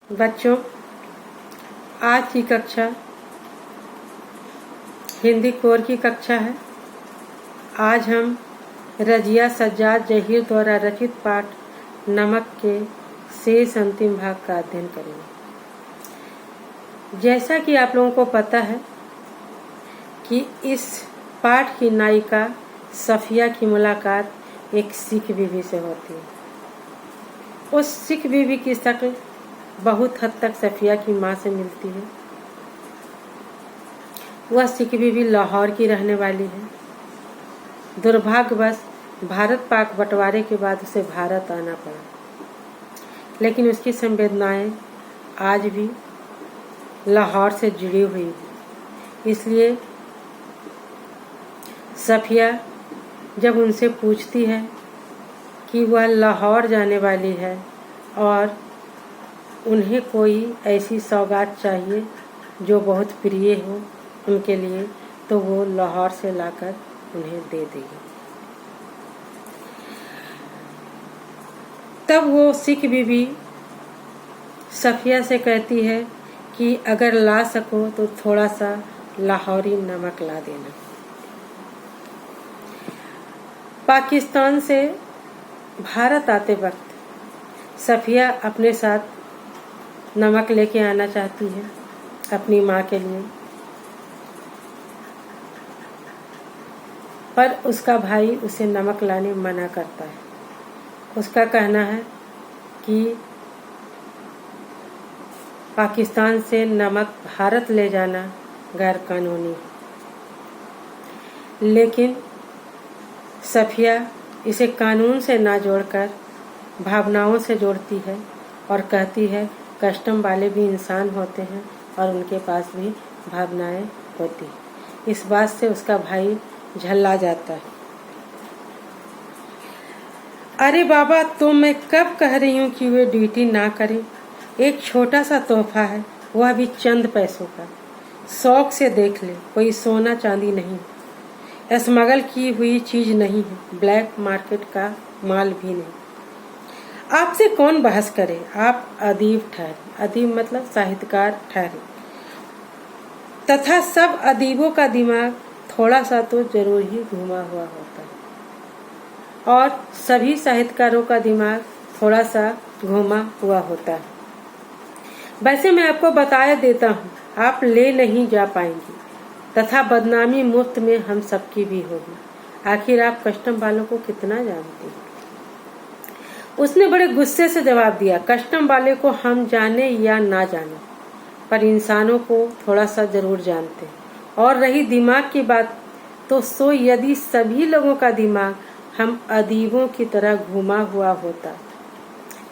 बच्चों, आज की कक्षा हिंदी कोर की कक्षा है। आज हम रजिया सज्जाद जहीर द्वारा रचित पाठ नमक के शेष अंतिम भाग का अध्ययन करेंगे। जैसा कि आप लोगों को पता है कि इस पाठ की नायिका सफिया की मुलाकात एक सिख बीवी से होती है। उस सिख बीवी की शक्ल बहुत हद तक सफिया की माँ से मिलती है। वह सिख बीवी लाहौर की रहने वाली है। दुर्भाग्यवश भारत पाक बंटवारे के बाद उसे भारत आना पड़ा, लेकिन उसकी संवेदनाएं आज भी लाहौर से जुड़ी हुई है। इसलिए सफिया जब उनसे पूछती है कि वह लाहौर जाने वाली है और उन्हें कोई ऐसी सौगात चाहिए जो बहुत प्रिय हो उनके लिए, तो वो लाहौर से लाकर उन्हें दे देगी। तब वो सिख बीवी सफिया से कहती है कि अगर ला सको तो थोड़ा सा लाहौरी नमक ला देना। पाकिस्तान से भारत आते वक्त सफिया अपने साथ नमक लेके आना चाहती है अपनी माँ के लिए, पर उसका भाई उसे नमक लाने मना करता है। उसका कहना है कि पाकिस्तान से नमक भारत ले जाना गैर कानूनी है। लेकिन सफिया इसे कानून से ना जोड़कर भावनाओं से जोड़ती है और कहती है कस्टम वाले भी इंसान होते हैं और उनके पास भी भावनाएं होती हैं। इस बात से उसका भाई झल्ला जाता है। अरे बाबा, तो मैं कब कह रही हूँ कि वे ड्यूटी ना करें। एक छोटा सा तोहफा है, वह भी चंद पैसों का। शौक से देख ले, कोई सोना चांदी नहीं, स्मगल की हुई चीज नहीं है, ब्लैक मार्केट का माल भी नहीं। आपसे कौन बहस करे, आप अदीब ठहरे, अदीब मतलब साहित्यकार ठहरे, तथा सब अदीबों का दिमाग थोड़ा सा तो जरूर ही घुमा हुआ होता है और सभी साहित्यकारों का दिमाग थोड़ा सा घुमा हुआ होता है। वैसे मैं आपको बताया देता हूँ, आप ले नहीं जा पाएंगी तथा बदनामी मुफ्त में हम सबकी भी होगी। आखिर आप कस्टम वालों को कितना जानते हैं? उसने बड़े गुस्से से जवाब दिया, कस्टम वाले को हम जाने या ना जाने, पर इंसानों को थोड़ा सा जरूर जानते हैं। और रही दिमाग की बात, तो सो यदि सभी लोगों का दिमाग हम अदीबों की तरह घुमा हुआ होता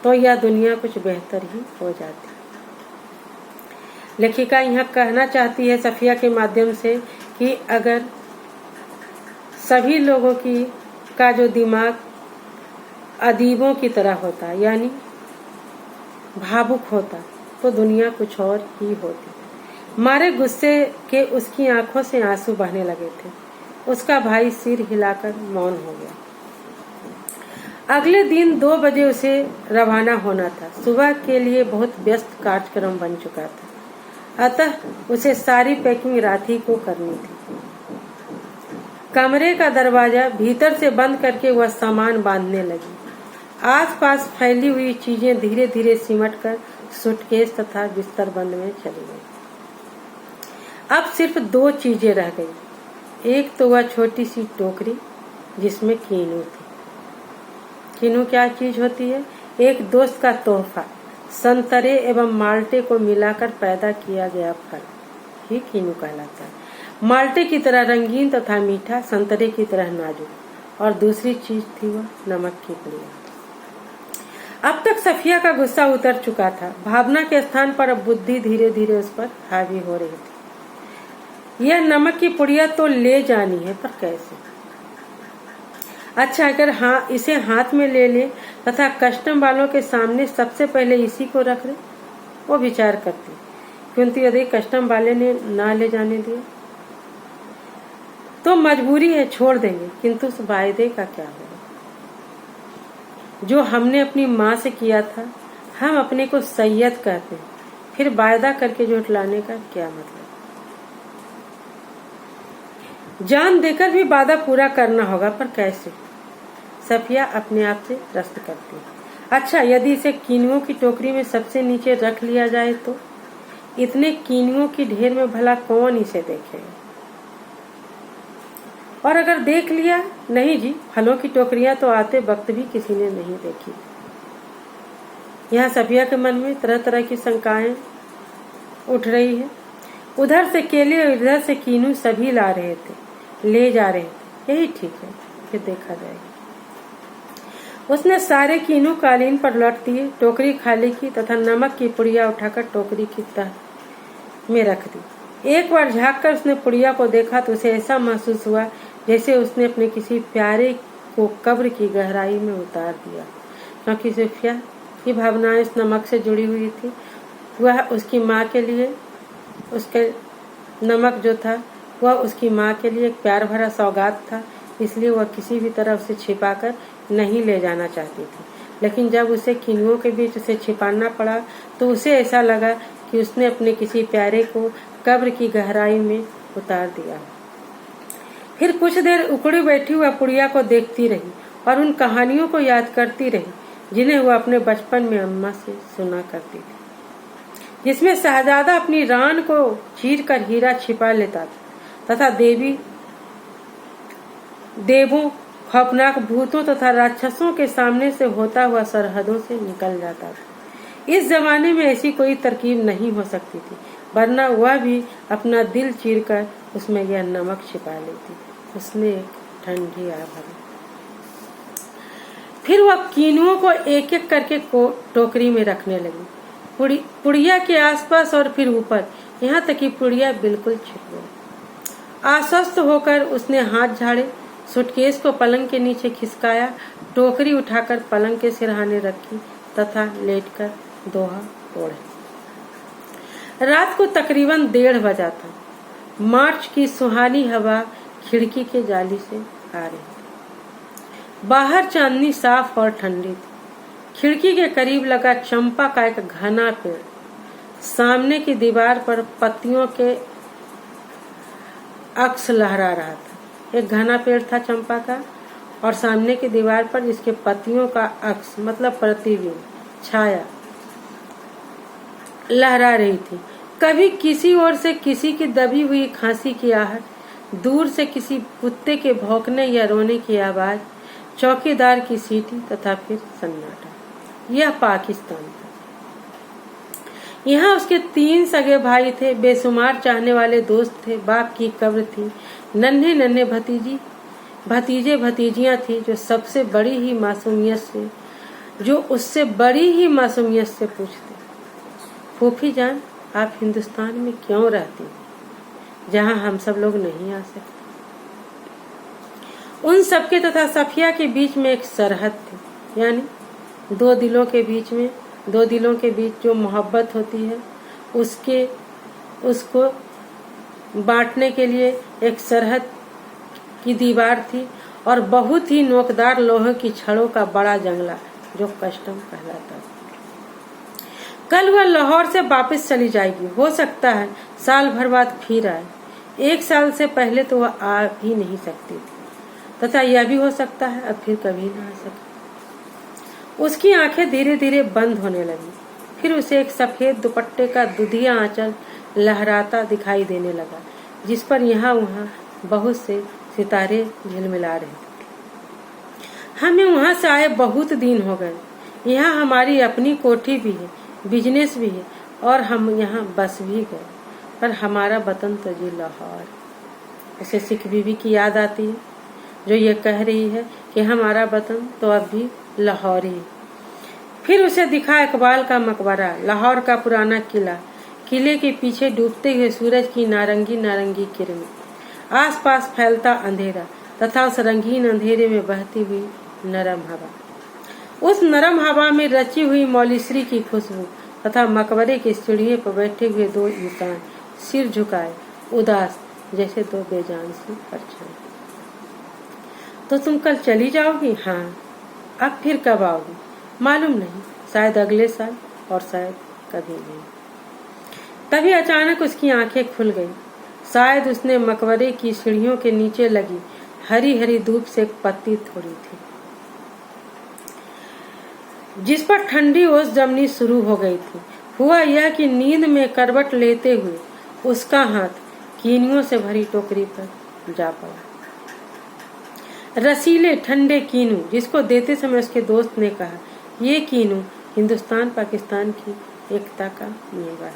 तो यह दुनिया कुछ बेहतर ही हो जाती। लेखिका यहाँ कहना चाहती है सफिया के माध्यम से कि अगर सभी लोगों का जो दिमाग अदीबों की तरह होता, यानी भावुक होता, तो दुनिया कुछ और ही होती। मारे गुस्से के उसकी आंखों से आंसू बहने लगे थे। उसका भाई सिर हिलाकर मौन हो गया। अगले दिन 2 बजे उसे रवाना होना था। सुबह के लिए बहुत व्यस्त कार्यक्रम बन चुका था, अतः उसे सारी पैकिंग रात ही को करनी थी। कमरे का दरवाजा भीतर से बंद करके वह सामान बांधने लगी। आसपास फैली हुई चीजें धीरे धीरे सिमटकर सूटकेस तथा बिस्तर बंद में चली गई। अब सिर्फ 2 चीजें रह गई। एक तो वह छोटी सी टोकरी जिसमें कीनू थी। कीनू क्या चीज होती है? एक दोस्त का तोहफा, संतरे एवं माल्टे को मिलाकर पैदा किया गया फल ही कीनू कहलाता है। माल्टे की तरह रंगीन तथा मीठा, संतरे की तरह नाजुक, और दूसरी चीज थी वह नमक की पुड़िया। अब तक सफिया का गुस्सा उतर चुका था। भावना के स्थान पर अब बुद्धि धीरे धीरे उस पर हावी हो रही थी। यह नमक की पुड़िया तो ले जानी है, पर कैसे? अच्छा, अगर इसे हाथ में ले ले तथा कस्टम वालों के सामने सबसे पहले इसी को रख दे। वो विचार करती, क्योंकि यदि कस्टम वाले ने ना ले जाने दिया तो मजबूरी है, छोड़ देंगे, किंतु उस वायदे का क्या होगा जो हमने अपनी माँ से किया था? हम अपने को सैयद कहते हैं, फिर वायदा करके झुठलाने का क्या मतलब। जान देकर भी वादा पूरा करना होगा, पर कैसे। सफिया अपने आप से प्रश्न करती है। अच्छा, यदि इसे कीनुओं की टोकरी में सबसे नीचे रख लिया जाए तो इतने कीनुओं की ढेर में भला कौन इसे देखेगा। और अगर देख लिया, नहीं जी, फलों की टोकरियां तो आते वक्त भी किसी ने नहीं देखी। यहाँ सफिया के मन में तरह तरह की शंकाएं उठ रही है। उधर से केले और इधर से कीनू सभी ला रहे थे, ले जा रहे थे। यही ठीक है, फिर देखा जाएगा। उसने सारे कीनू कालीन पर लौट दिए, टोकरी खाली की तथा नमक की पुड़िया उठाकर टोकरी की तह में रख दी। एक बार झाँक कर उसने पुड़िया को देखा तो उसे ऐसा महसूस हुआ जैसे उसने अपने किसी प्यारे को कब्र की गहराई में उतार दिया, क्योंकि सफिया की भावनाएं इस नमक से जुड़ी हुई थी। वह उसकी माँ के लिए, उसके नमक जो था वह उसकी माँ के लिए एक प्यार भरा सौगात था, इसलिए वह किसी भी तरह उसे छिपाकर नहीं ले जाना चाहती थी। लेकिन जब उसे कीनुओं के बीच उसे छिपाना पड़ा तो उसे ऐसा लगा कि उसने अपने किसी प्यारे को कब्र की गहराई में उतार दिया। फिर कुछ देर उकड़ी बैठी वह पुड़िया को देखती रही और उन कहानियों को याद करती रही जिन्हें वह अपने बचपन में अम्मा से सुना करती थी, जिसमें शहजादा अपनी रान को चीर कर हीरा छिपा लेता था तथा देवों, खौफनाक भूतों तथा राक्षसों के सामने से होता हुआ सरहदों से निकल जाता था। इस जमाने में ऐसी कोई तरकीब नहीं हो सकती थी, वरना वह भी अपना दिल चीरकर उसमें यह नमक छिपा लेती। उसने एक ठंडी आ भरी। फिर वह कीनुओं को एक एक करके टोकरी में रखने लगी, पुड़िया के आसपास और फिर ऊपर, यहाँ तक कि पुड़िया बिल्कुल छिप गई। आश्वस्त होकर उसने हाथ झाड़े, सूटकेस को पलंग के नीचे खिसकाया, टोकरी उठाकर पलंग के सिरहाने रखी तथा लेटकर दोहा ओढ़े। रात को तकरीबन 1:30 बजा था। मार्च की सुहानी हवा खिड़की के जाली से आ रही थी। बाहर चांदनी साफ और ठंडी थी। खिड़की के करीब लगा चंपा का एक घना पेड़, सामने की दीवार पर पत्तियों के अक्स लहरा रहा था। एक घना पेड़ था चंपा का और सामने की दीवार पर जिसके पत्तियों का अक्स मतलब प्रतिबिंब, छाया लहरा रही थी। कभी किसी ओर से किसी की दबी हुई खांसी की आहट, दूर से किसी कुत्ते के भौंकने या रोने की आवाज, चौकीदार की सीटी तथा फिर सन्नाटा। यह पाकिस्तान था। यहाँ उसके 3 सगे भाई थे, बेशुमार चाहने वाले दोस्त थे, बाप की कब्र थी, नन्हे नन्हे भतीजे भतीजियां थी जो सबसे बड़ी ही मासूमियत से, जो उससे बड़ी ही मासूमियत से पूछते, फूफी जान आप हिंदुस्तान में क्यों रहती, जहाँ हम सब लोग नहीं आ सकते। उन सबके तथा सफिया के बीच में एक सरहद थी, यानी 2 दिलों के बीच जो मोहब्बत होती है उसको बांटने के लिए एक सरहद की दीवार थी और बहुत ही नोकदार लोहे की छड़ों का बड़ा जंगला जो कस्टम कहलाता है। कल वह लाहौर से वापस चली जाएगी, हो सकता है साल भर बाद फिर आए। 1 साल से पहले तो वह आ भी नहीं सकती थी तथा यह भी हो सकता है अब फिर कभी ना आ सके। उसकी आंखें धीरे धीरे बंद होने लगी। फिर उसे एक सफेद दुपट्टे का दुधिया आंचल लहराता दिखाई देने लगा, जिस पर यहाँ वहाँ बहुत से सितारे झिलमिला रहे थे। हमें वहाँ से आए बहुत दिन हो गए। यहाँ हमारी अपनी कोठी भी है, बिजनेस भी है और हम यहाँ बस भी गए, पर हमारा वतन तो जी लाहौर। उसे सिख बीबी की याद आती है जो ये कह रही है कि हमारा वतन तो अब भी लाहौर ही। फिर उसे दिखा इकबाल का मकबरा, लाहौर का पुराना किला, किले के पीछे डूबते हुए सूरज की नारंगी नारंगी किरणें, आसपास फैलता अंधेरा तथा उस रंगीन अंधेरे में बहती हुई नरम हवा। उस नरम हवा में रची हुई मौलीश्री की खुशबू तथा मकबरे के सीढ़ियों पर बैठे हुए 2 इंसान सिर झुकाए, उदास जैसे 2 बेजान सी परछाई। तो तुम कल चली जाओगी? हाँ। अब फिर कब आओगी? मालूम नहीं, शायद अगले साल। और शायद कभी नहीं। तभी अचानक उसकी आंखें खुल गई। शायद उसने मकबरे की सीढ़ियों के नीचे लगी हरी हरी धूप से एक पत्ती तोड़ी थी, जिस पर ठंडी ओस जमनी शुरू हो गई थी। हुआ यह कि नींद में करवट लेते हुए उसका हाथ कीनियों से भरी टोकरी पर जा पड़ा। रसीले ठंडे कीनू, जिसको देते समय उसके दोस्त ने कहा, ये कीनू हिंदुस्तान पाकिस्तान की एकता का मेवा है।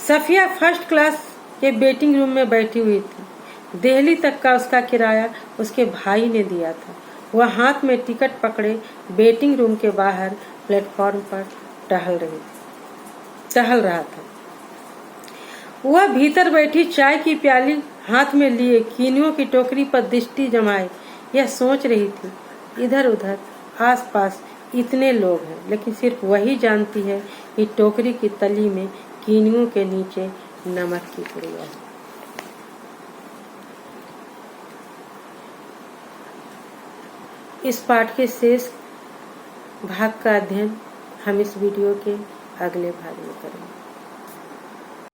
सफिया फर्स्ट क्लास के वेटिंग रूम में बैठी हुई थी। दिल्ली तक का उसका किराया उसके भाई ने दिया था। वह हाथ में टिकट पकड़े वेटिंग रूम के बाहर प्लेटफॉर्म पर टहल रहा था। वह भीतर बैठी चाय की प्याली हाथ में लिए कीनियों की टोकरी पर दृष्टि जमाए यह सोच रही थी, इधर उधर आसपास इतने लोग हैं, लेकिन सिर्फ वही जानती है कि टोकरी की तली में कीनियों के नीचे नमक की पुड़िया है। इस पाठ के शेष भाग का अध्ययन हम इस वीडियो के अगले भाग में करेंगे।